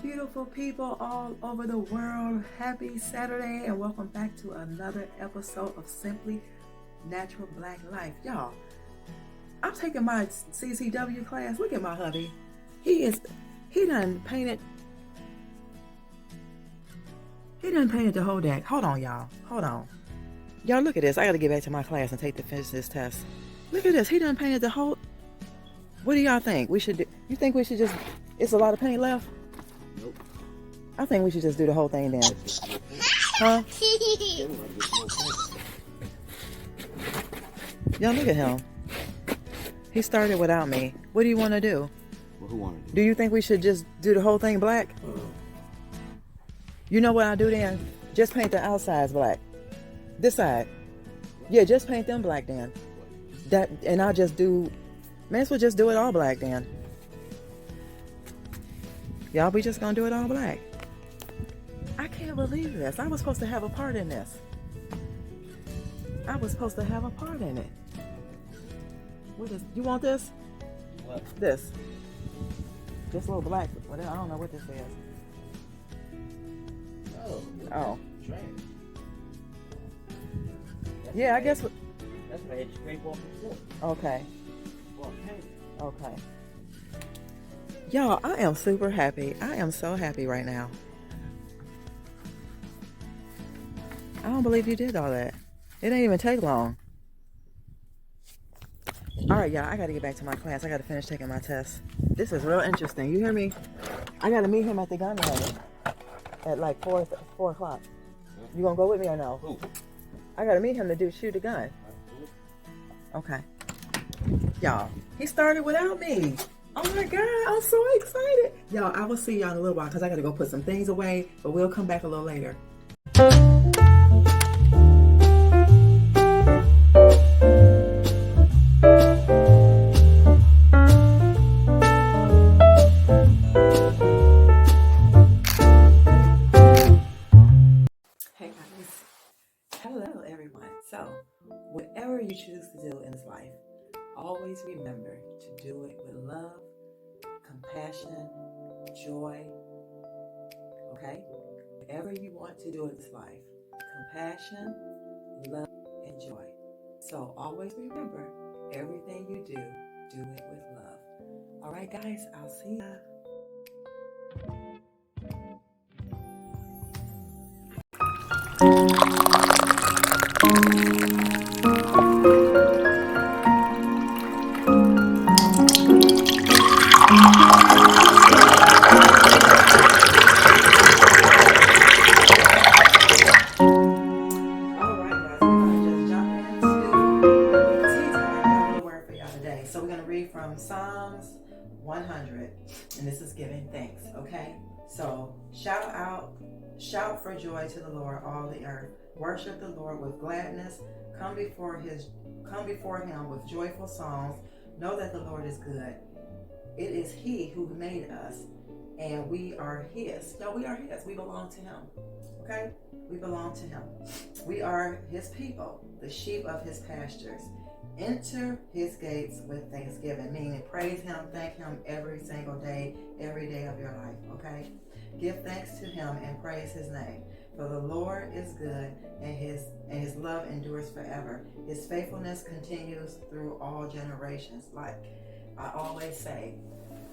beautiful people all over the world. Happy Saturday and welcome back to another episode of Simply Natural Black Life. Y'all, I'm taking my CCW class. Look at my hubby. He done painted the whole deck. Hold on, y'all. Hold on. Y'all, look at this. I got to get back to my class and finish this test. Look at this. He done painted the whole... What do y'all think? We should do... You think we should just... It's a lot of paint left? Nope. I think we should just do the whole thing then. Huh? Y'all, look at him. He started without me. What do you want to do? Well, who wanted to? Do you think we should just do the whole thing black? You know what I'll do then? Just paint the outsides black. This side. Yeah, just paint them black then. And I'll just do... May as well just do it all black then. Y'all, we just gonna do it all black. I can't believe this. I was supposed to have a part in this. I was supposed to have a part in it. What is... You want this? What? This. This little black... Whatever. I don't know what this is. Oh. Trash. Yeah, I guess... That's why I had to scrape off the floor. Okay. Well, paint. Okay. Y'all, I am super happy. I am so happy right now. I don't believe you did all that. It didn't even take long. All right, y'all, I got to get back to my class. I got to finish taking my test. This is real interesting. You hear me? I got to meet him at the gun range at like 4 o'clock. You going to go with me or no? Who? I got to meet him to shoot a gun. Okay. Y'all, he started without me. Oh my God, I'm so excited. Y'all, I will see y'all in a little while because I got to go put some things away, but we'll come back a little later. Hey guys. Hello everyone. So, whatever you choose to do in this life, always remember to do it with love, compassion, joy, okay? Whatever you want to do in this life, compassion, love, and joy. So always remember, everything you do it with love. All right, guys, I'll see ya. From Psalms 100, and this is giving thanks, okay? So shout for joy to the Lord, all the earth. Worship the Lord with gladness. Come before him with joyful songs. Know that the Lord is good. It is he who made us, and we are his. No, we are his. We belong to him, okay? We belong to him. We are his people, the sheep of his pastures. Enter his gates with thanksgiving, meaning praise him, thank him every single day, every day of your life, okay? Give thanks to him and praise his name. For the Lord is good, and his love endures forever. His faithfulness continues through all generations. Like I always say,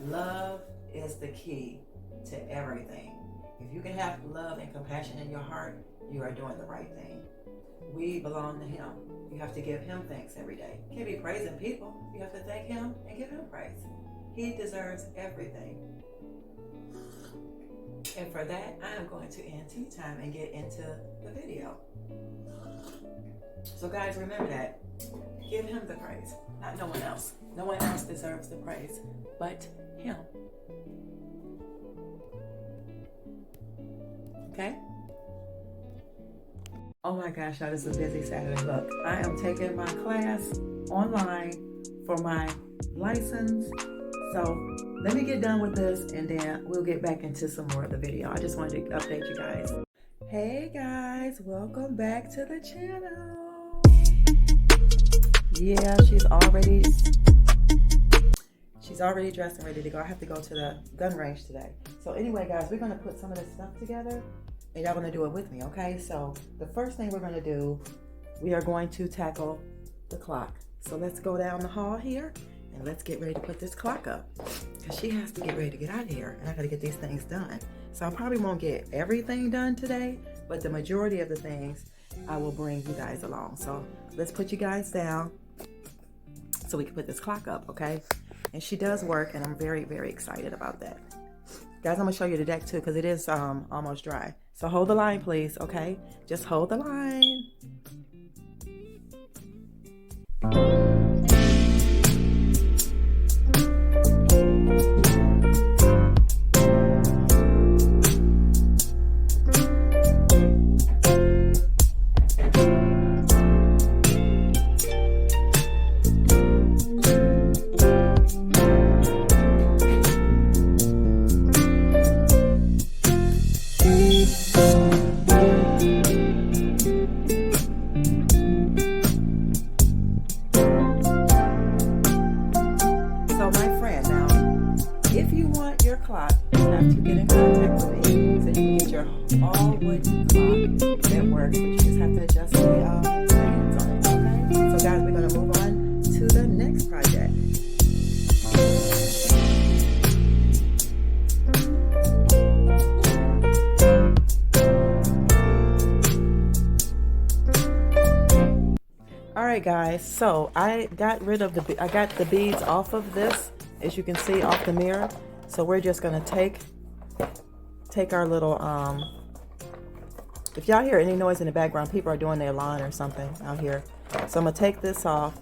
love is the key to everything. If you can have love and compassion in your heart, you are doing the right thing. We belong to him. You have to give him thanks every day. You can't be praising people. You have to thank him and give him praise. He deserves everything. And for that, I am going to end tea time and get into the video. So guys, remember that. Give him the praise, not no one else. No one else deserves the praise but him. Okay? Oh my gosh, y'all, this is a busy Saturday. Look, I am taking my class online for my license. So let me get done with this and then we'll get back into some more of the video. I just wanted to update you guys. Hey guys, welcome back to the channel. Yeah, she's already dressed and ready to go. I have to go to the gun range today. So anyway, guys, we're gonna put some of this stuff together and y'all gonna do it with me, okay? So the first thing we're gonna do, we are going to tackle the clock. So let's go down the hall here and let's get ready to put this clock up, because she has to get ready to get out of here and I gotta get these things done. So I probably won't get everything done today, but the majority of the things I will bring you guys along. So let's put you guys down so we can put this clock up, okay? And she does work, and I'm very, very excited about that. Guys, I'm gonna show you the deck too, because it is almost dry. So hold the line, please, okay? Just hold the line. Clock, you have to get in contact with me so you can get your all wooden clock that works, but you just have to adjust the hands on it, okay? So guys, we're going to move on to the next project. Alright guys, so I got the beads off of this, as you can see, off the mirror. So we're just gonna take our little, if y'all hear any noise in the background, people are doing their lawn or something out here. So I'm gonna take this off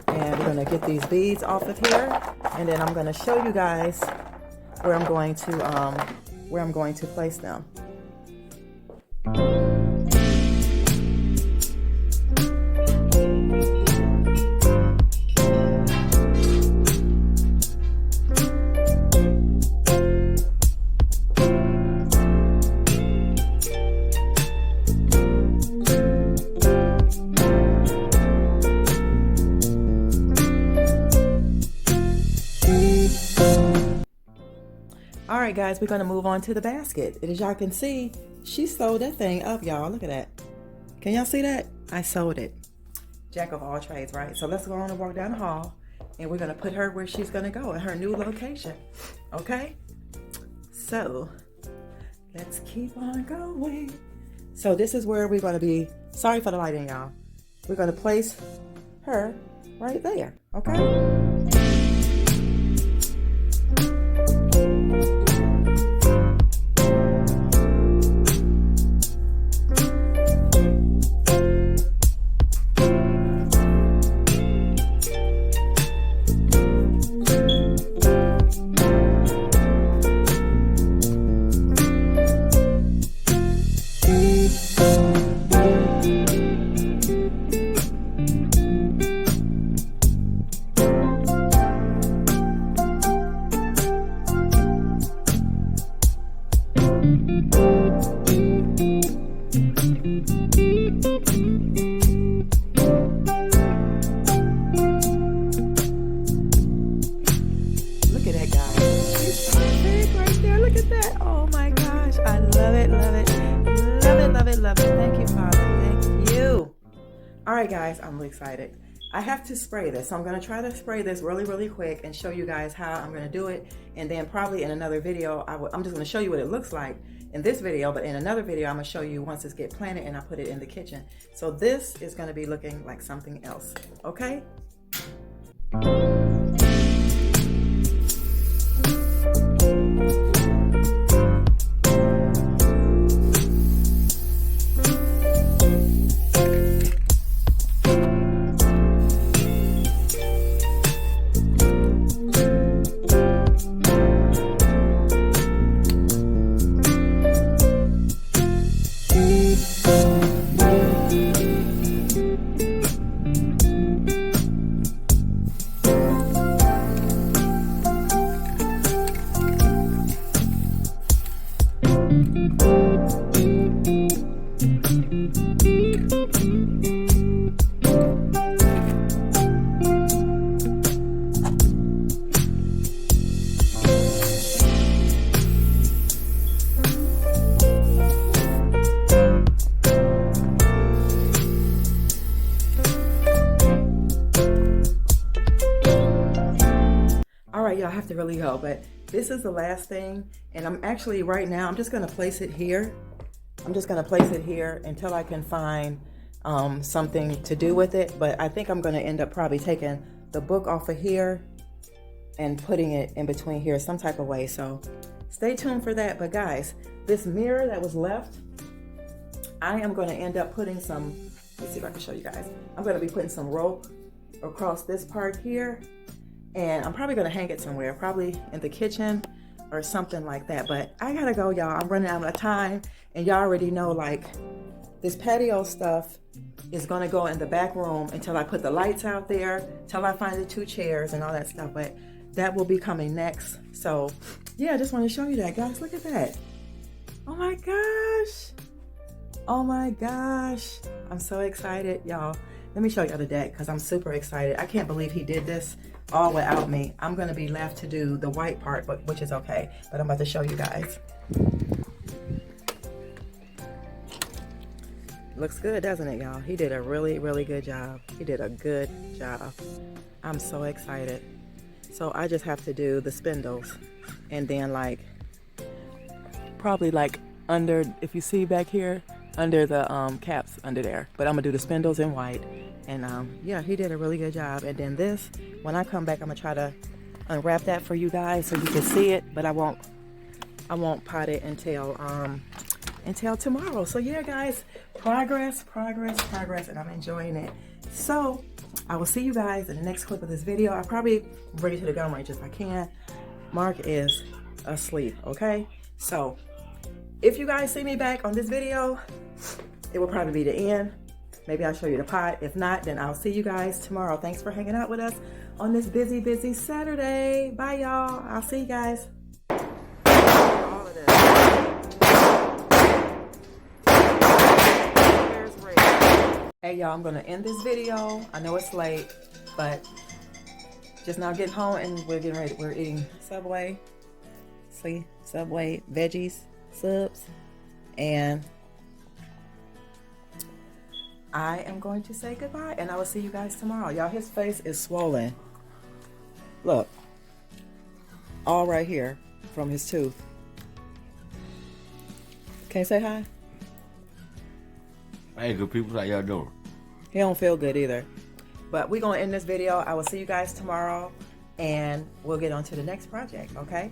and we're gonna get these beads off of here. And then I'm gonna show you guys where I'm going to place them. Alright guys, we're going to move on to the basket. And as y'all can see, she sewed that thing up, y'all. Look at that. Can y'all see that? I sewed it. Jack of all trades, right? So let's go on and walk down the hall. And we're going to put her where she's going to go, in her new location. Okay? So, let's keep on going. So this is where we're going to be. Sorry for the lighting, y'all. We're going to place her right there. Okay? Alright guys, I'm really excited. I have to spray this, so I'm going to try to spray this really quick and show you guys how I'm going to do it. And then probably in another video, I'm just going to show you what it looks like in this video, but in another video, I'm going to show you once it's get planted and I put it in the kitchen. So this is going to be looking like something else, okay? really go. But this is the last thing, and I'm actually right now, I'm just gonna place it here. I'm just gonna place it here until I can find something to do with it. But I think I'm gonna end up probably taking the book off of here and putting it in between here some type of way. So stay tuned for that. But guys, this mirror that was left, I am gonna end up putting some, let's see if I can show you guys. I'm gonna be putting some rope across this part here, and I'm probably gonna hang it somewhere, probably in the kitchen or something like that. But I gotta go, y'all. I'm running out of time, and y'all already know, like, this patio stuff is gonna go in the back room until I put the lights out there, till I find the 2 chairs and all that stuff. But that will be coming next. So yeah, I just want to show you that, guys. Look at that. Oh my gosh. Oh my gosh. I'm so excited, y'all. Let me show y'all the deck because I'm super excited. I can't believe he did this all without me. I'm gonna be left to do the white part, but which is okay. But I'm about to show you guys. Looks good, doesn't it, y'all? He did a really, really good job. He did a good job. I'm so excited. So I just have to do the spindles, and then like probably like under, if you see back here, under the caps under there. But I'm gonna do the spindles in white, and yeah, he did a really good job. And then this, when I come back, I'm gonna try to unwrap that for you guys so you can see it. But I won't pot it until tomorrow. So yeah, guys, progress, and I'm enjoying it. So I will see you guys in the next clip of this video. I'll probably bring it to the gun range if I can. Mark is asleep, okay? So if you guys see me back on this video, it will probably be the end. Maybe I'll show you the pot. If not, then I'll see you guys tomorrow. Thanks for hanging out with us on this busy Saturday. Bye, y'all. I'll see you guys. All of this. Hey y'all, I'm gonna end this video. I know it's late, but just now getting home and we're getting ready. We're eating Subway. See, Subway veggies, subs, and I am going to say goodbye, and I will see you guys tomorrow. Y'all, his face is swollen. Look, all right here from his tooth. Can you say hi? Hey, good people, how y'all doing? He don't feel good either. But we're going to end this video. I will see you guys tomorrow, and we'll get on to the next project, okay?